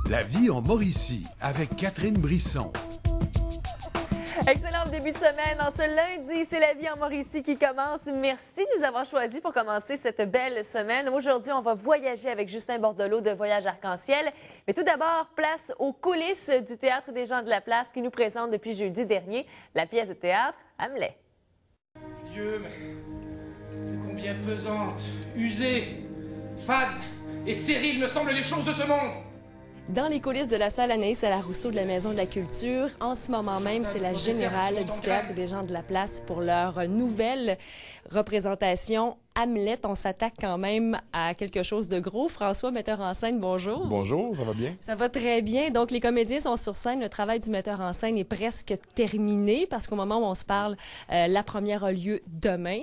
La vie en Mauricie avec Catherine Brisson. Excellent début de semaine. En ce lundi, c'est la vie en Mauricie qui commence. Merci de nous avoir choisis pour commencer cette belle semaine. Aujourd'hui, on va voyager avec Justin Bordelot de Voyage Arc-en-Ciel. Mais tout d'abord, place aux coulisses du Théâtre des gens de la place qui nous présente depuis jeudi dernier la pièce de théâtre Hamlet. Dieu, mais combien pesantes, usées, fades et stériles me semblent les choses de ce monde! Dans les coulisses de la salle Anaïs à la Rousseau de la Maison de la Culture, en ce moment même, c'est la générale du Théâtre des gens de la place pour leur nouvelle représentation Hamlet. On s'attaque quand même à quelque chose de gros. François, metteur en scène, bonjour. Bonjour, ça va bien? Ça va très bien. Donc, les comédiens sont sur scène. Le travail du metteur en scène est presque terminé parce qu'au moment où on se parle, la première a lieu demain.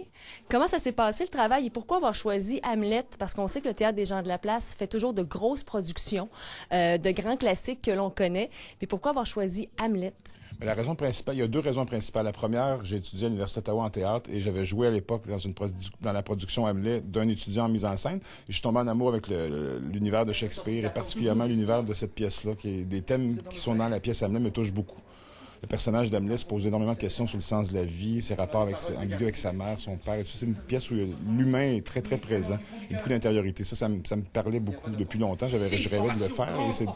Comment ça s'est passé, le travail, et pourquoi avoir choisi Hamlet? Parce qu'on sait que le Théâtre des gens de la place fait toujours de grosses productions, de grands classiques que l'on connaît. Mais pourquoi avoir choisi Hamlet? Mais la raison principale, il y a deux raisons principales. La première, j'ai étudié à l'Université d'Ottawa en théâtre et j'avais joué à l'époque dans la production Hamlet d'un étudiant en mise en scène. Et je suis tombé en amour avec l'univers de Shakespeare et particulièrement l'univers de cette pièce-là. Des thèmes qui sont dans la pièce Hamlet me touchent beaucoup. Le personnage d'Hamlet se pose énormément de questions sur le sens de la vie, ses rapports ambigus avec sa mère, son père et tout ça. C'est une pièce où l'humain est très, très présent. Il y a beaucoup d'intériorité. Ça me parlait beaucoup depuis longtemps. Je rêvais de le faire et c'est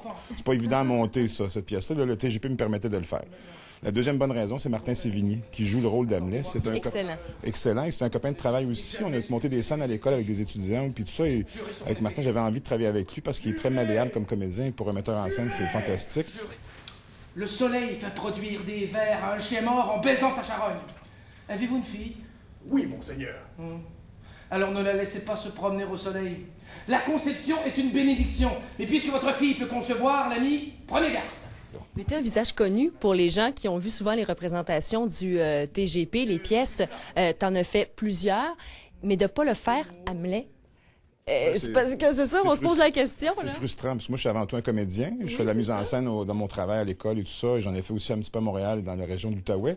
pas évident à monter, ça, cette pièce-là. Là, le TGP me permettait de le faire. La deuxième bonne raison, c'est Martin Sévigny, qui joue le rôle d'Hamlet. C'est un excellent. Excellent. Et c'est un copain de travail aussi. On a monté des scènes à l'école avec des étudiants, puis tout ça. Et avec Martin, j'avais envie de travailler avec lui parce qu'il est très malléable comme comédien. Et pour un metteur en scène, c'est fantastique. Le soleil fait produire des vers à un chien mort en baisant sa charogne. Avez-vous une fille? Oui, monseigneur. Alors ne la laissez pas se promener au soleil. La conception est une bénédiction. Et puisque votre fille peut concevoir, l'ami, prenez garde. Mais tu es un visage connu pour les gens qui ont vu souvent les représentations du TGP, les pièces. Tu en as fait plusieurs, mais de ne pas le faire, Hamlet. C'est parce que c'est ça, on se pose la question. C'est frustrant, parce que moi, je suis avant tout un comédien. Je fais de la mise en scène dans mon travail à l'école et tout ça. Et j'en ai fait aussi un petit peu à Montréal et dans la région de l'Outaouais.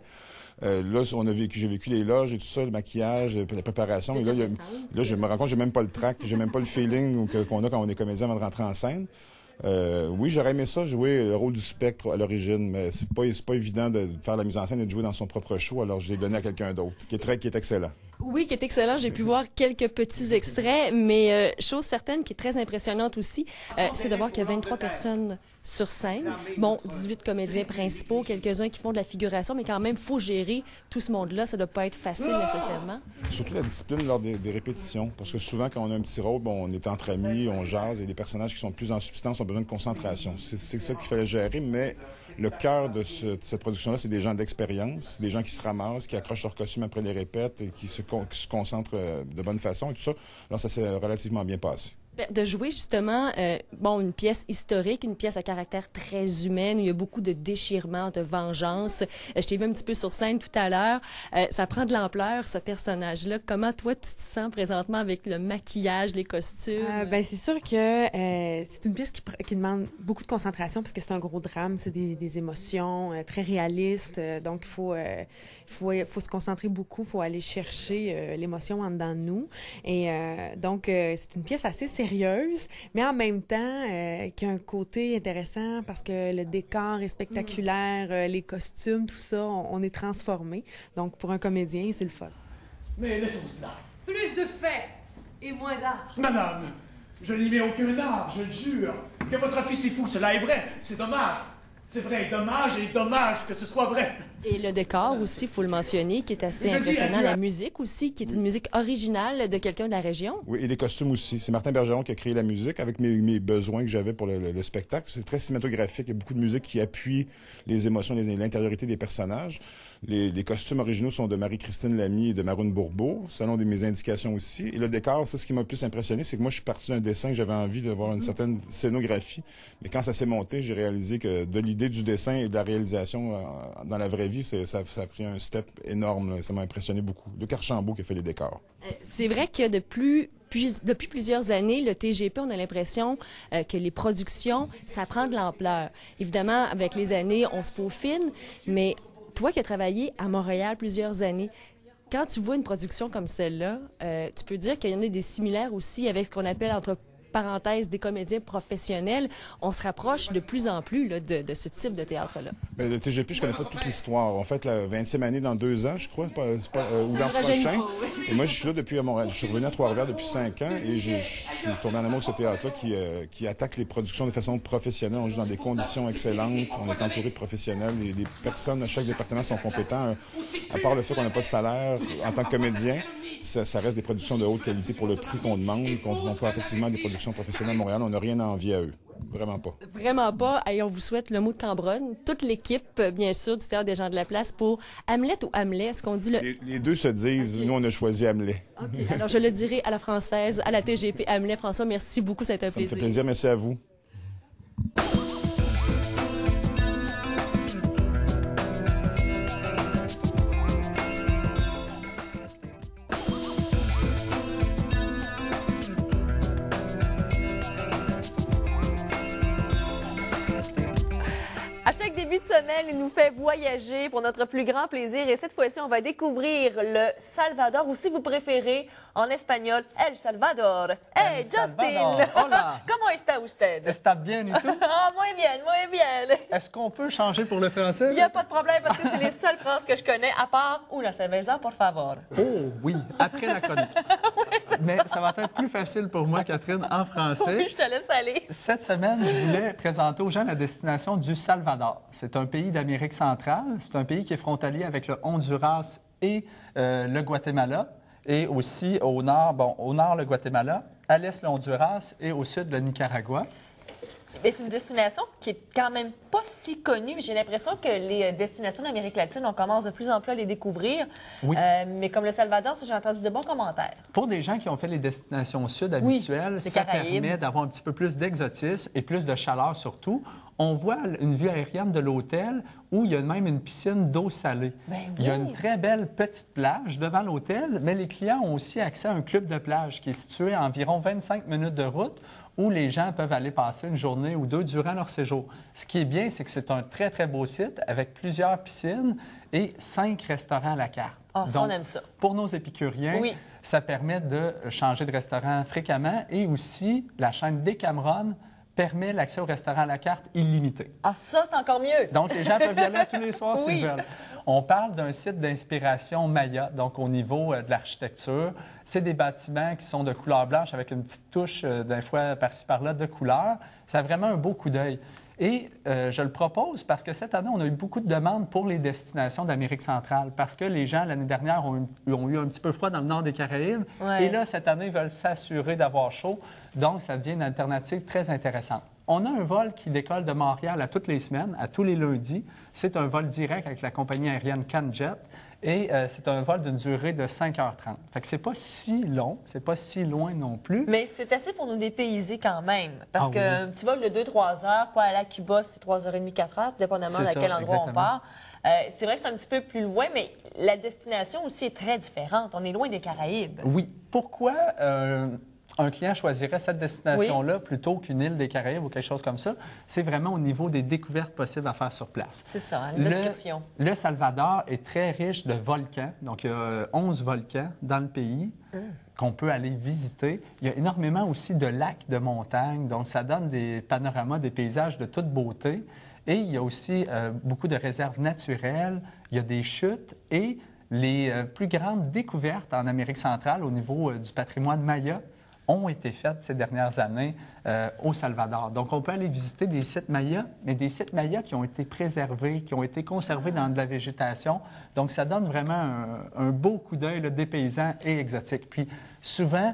Là, j'ai vécu les loges et tout ça, le maquillage, la préparation. Et là, je me rends compte que j'ai même pas le trac, j'ai même pas le feeling qu'on a quand on est comédien avant de rentrer en scène. Oui, j'aurais aimé ça, jouer le rôle du spectre à l'origine, mais c'est pas évident de faire la mise en scène et de jouer dans son propre show, alors je l'ai donné à quelqu'un d'autre, qui est excellent. Oui, qui est excellent. J'ai pu voir quelques petits extraits, mais chose certaine qui est très impressionnante aussi, c'est de voir qu'il y a 23 personnes sur scène. Bon, 18 comédiens principaux, quelques-uns qui font de la figuration, mais quand même, faut gérer tout ce monde-là. Ça doit pas être facile nécessairement. Surtout la discipline lors des répétitions, parce que souvent, quand on a un petit rôle, on est entre amis, on jase, et les personnages qui sont plus en substance ont besoin de concentration. C'est ça qu'il fallait gérer, mais le cœur de cette production-là, c'est des gens d'expérience, des gens qui se ramassent, qui accrochent leur costume après les répètes et qui se concentrent de bonne façon et tout ça. Alors, ça s'est relativement bien passé. De jouer justement, une pièce historique, une pièce à caractère très humaine, où il y a beaucoup de déchirement, de vengeance. Je t'ai vu un petit peu sur scène tout à l'heure. Ça prend de l'ampleur, ce personnage-là. Comment toi, tu te sens présentement avec le maquillage, les costumes? C'est sûr que c'est une pièce qui demande beaucoup de concentration parce que c'est un gros drame, c'est des émotions très réalistes. Donc, il faut se concentrer beaucoup, il faut aller chercher l'émotion en dedans de nous. Et donc, c'est une pièce assez sérieuse, mais en même temps, qui a un côté intéressant parce que le décor est spectaculaire, les costumes, tout ça, on est transformé. Donc, pour un comédien, c'est le fun. Mais laissons cela. Plus de faits et moins d'art. Madame, je n'y mets aucun art, je le jure. Que votre fils est fou, cela est vrai. C'est dommage. C'est vrai, dommage et dommage que ce soit vrai. Et le décor aussi, il faut le mentionner, qui est assez impressionnant. La musique aussi, qui est une musique originale de quelqu'un de la région. Oui, et les costumes aussi. C'est Martin Bergeron qui a créé la musique avec mes besoins que j'avais pour le spectacle. C'est très cinématographique. Il y a beaucoup de musique qui appuie les émotions, l'intériorité des personnages. Les costumes originaux sont de Marie-Christine Lamy et de Maroune Bourbeau, selon mes indications aussi. Et le décor, c'est ce qui m'a le plus impressionné, c'est que moi, je suis parti d'un dessin que j'avais envie d'avoir une certaine scénographie. Mais quand ça s'est monté, j'ai réalisé que de l'idée du dessin et de la réalisation dans la vraie vie, ça a pris un step énorme. Là. Ça m'a impressionné beaucoup. Luc Archambault qui a fait les décors. C'est vrai que depuis plusieurs années, le TGP, on a l'impression que les productions, ça prend de l'ampleur. Évidemment, avec les années, on se peaufine, mais toi qui as travaillé à Montréal plusieurs années, quand tu vois une production comme celle-là, tu peux dire qu'il y en a des similaires aussi avec ce qu'on appelle parenthèse, des comédiens professionnels, on se rapproche de plus en plus là, de ce type de théâtre-là. Bien, le TGP, je connais pas toute l'histoire. En fait, la 20e année dans 2 ans, je crois, ou l'an prochain. Et moi, je suis là depuis à Montréal. Je suis revenu à Trois-Rivières depuis 5 ans et je suis tombé en amour avec ce théâtre-là qui attaque les productions de façon professionnelle. On joue dans des conditions excellentes. On est entouré de professionnels. Les personnes à chaque département sont compétents. À part le fait qu'on n'a pas de salaire en tant que comédien, ça reste des productions de haute qualité pour le prix qu'on demande. On peut effectivement des productions professionnelles à Montréal. On n'a rien à envier à eux. Vraiment pas. Vraiment pas. Et on vous souhaite le mot de Cambronne. Toute l'équipe, bien sûr, du Théâtre des gens de la place pour Hamlet ou Hamlet. Est-ce qu'on dit le... Les deux se disent. Okay. Nous, on a choisi Hamlet. OK. Alors, je le dirai à la française, à la TGP Hamlet. François, merci beaucoup. Ça a été un plaisir. Ça me fait plaisir. Merci à vous. À chaque début de semaine, il nous fait voyager pour notre plus grand plaisir. Et cette fois-ci, on va découvrir le Salvador, ou si vous préférez, en espagnol, El Salvador. Hey, Justin! Hola! Comment está usted? Está bien, et tout? Ah, muy bien, muy bien. Est-ce qu'on peut changer pour le français? Il n'y a pas de problème parce que c'est les seules phrases que je connais, à part Una cerveza, por favor. Oh, oui, après la chronique. Oui, mais ça va être plus facile pour moi, Catherine, en français. Oui, je te laisse aller. Cette semaine, je voulais présenter aux gens la destination du Salvador. C'est un pays d'Amérique centrale. C'est un pays qui est frontalier avec le Honduras et le Guatemala. Et aussi au nord, le Guatemala, à l'est, le Honduras et au sud, le Nicaragua. Mais c'est une destination qui est quand même pas si connue. J'ai l'impression que les destinations d'Amérique latine, on commence de plus en plus à les découvrir. Oui. Mais comme le Salvador, j'ai entendu de bons commentaires. Pour des gens qui ont fait les destinations sud habituelles, ça permet d'avoir un petit peu plus d'exotisme et plus de chaleur surtout. On voit une vue aérienne de l'hôtel où il y a même une piscine d'eau salée. Ben oui. Il y a une très belle petite plage devant l'hôtel, mais les clients ont aussi accès à un club de plage qui est situé à environ 25 minutes de route où les gens peuvent aller passer une journée ou deux durant leur séjour. Ce qui est bien, c'est que c'est un très, très beau site avec plusieurs piscines et 5 restaurants à la carte. Ah, ça, on aime ça. Pour nos épicuriens, oui. Ça permet de changer de restaurant fréquemment et aussi la chaîne Decameron permet l'accès au restaurant à la carte illimité. Ah, ça, c'est encore mieux. Donc, les gens peuvent y aller tous les soirs oui. s'ils veulent. On parle d'un site d'inspiration Maya, donc au niveau de l'architecture. C'est des bâtiments qui sont de couleur blanche avec une petite touche, d'un fois par-ci par-là, de couleur. Ça a vraiment un beau coup d'œil. Et je le propose parce que cette année, on a eu beaucoup de demandes pour les destinations d'Amérique centrale parce que les gens, l'année dernière, ont eu un petit peu froid dans le nord des Caraïbes. Ouais. Et là, cette année, ils veulent s'assurer d'avoir chaud. Donc, ça devient une alternative très intéressante. On a un vol qui décolle de Montréal à toutes les semaines, à tous les lundis. C'est un vol direct avec la compagnie aérienne CanJet. Et c'est un vol d'une durée de 5h30. Fait que c'est pas si long, c'est pas si loin non plus. Mais c'est assez pour nous dépayser quand même. Parce qu'un petit vol de 2-3 heures pour aller à Cuba, c'est 3h30, 4h, dépendamment de quel endroit on part. C'est vrai que c'est un petit peu plus loin, mais la destination aussi est très différente. On est loin des Caraïbes. Oui. Pourquoi un client choisirait cette destination-là plutôt qu'une île des Caraïbes ou quelque chose comme ça? C'est vraiment au niveau des découvertes possibles à faire sur place. C'est ça, les excursions. Le Salvador est très riche de volcans. Donc, il y a 11 volcans dans le pays qu'on peut aller visiter. Il y a énormément aussi de lacs, de montagnes. Donc, ça donne des panoramas, des paysages de toute beauté. Et il y a aussi beaucoup de réserves naturelles. Il y a des chutes et les plus grandes découvertes en Amérique centrale au niveau du patrimoine maya ont été faites ces dernières années au Salvador. Donc, on peut aller visiter des sites mayas, mais des sites mayas qui ont été préservés, qui ont été conservés dans de la végétation. Donc, ça donne vraiment un beau coup d'œil dépaysant et exotique. Puis, souvent,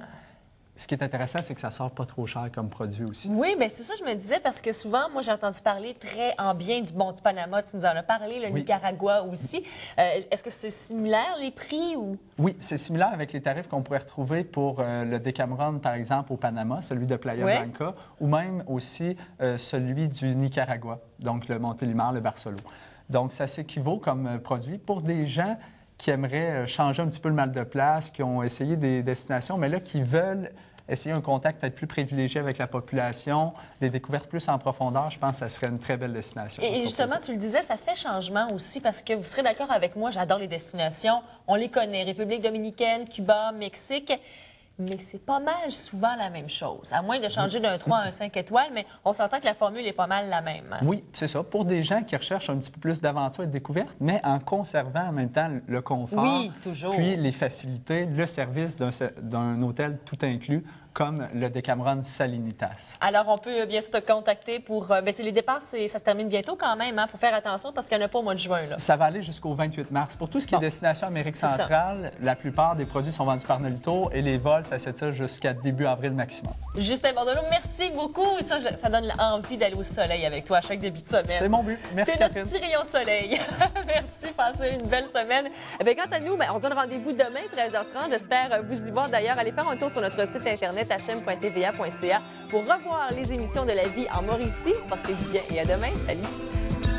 ce qui est intéressant, c'est que ça sort pas trop cher comme produit aussi. Oui, bien c'est ça je me disais, parce que souvent, moi, j'ai entendu parler très en bien du du Panama. Tu nous en as parlé, le Nicaragua aussi. Est-ce que c'est similaire, les prix? Ou... Oui, c'est similaire avec les tarifs qu'on pourrait retrouver pour le Decameron, par exemple, au Panama, celui de Playa Blanca, ou même aussi celui du Nicaragua, donc le Montélimar, le Barcelo. Donc, ça s'équivaut comme produit pour des gens qui aimeraient changer un petit peu le mal de place, qui ont essayé des destinations, mais là, qui veulent essayer un contact peut-être plus privilégié avec la population, des découvertes plus en profondeur, je pense que ça serait une très belle destination. Et justement, tu le disais, ça fait changement aussi parce que vous serez d'accord avec moi, j'adore les destinations. On les connaît, République dominicaine, Cuba, Mexique. mais c'est pas mal souvent la même chose, à moins de changer d'un 3 à un 5 étoiles, mais on s'entend que la formule est pas mal la même. Oui, c'est ça. Pour des gens qui recherchent un petit peu plus d'aventure et de découverte, mais en conservant en même temps le confort, oui, toujours. Puis les facilités, le service d'un hôtel tout inclus, comme le Decameron Salinitas. Alors, on peut bien sûr te contacter pour... les départs, ça se termine bientôt quand même. Il faut faire attention parce qu'il n'y en a pas au mois de juin. Là. Ça va aller jusqu'au 28 mars. Pour tout ce qui est destination Amérique centrale, la plupart des produits sont vendus par Nolito et les vols, ça s'étire jusqu'à début avril maximum. Justin Bordelot, merci beaucoup. Ça donne envie d'aller au soleil avec toi à chaque début de semaine. C'est mon but. Merci, Catherine. C'est notre petit rayon de soleil. Merci, passez une belle semaine. Quant à nous, on se donne rendez-vous demain, 13h30. J'espère vous y voir. D'ailleurs, allez faire un tour sur notre site Internet hm.tva.ca pour revoir les émissions de la vie en Mauricie. Portez-vous bien et à demain. Salut!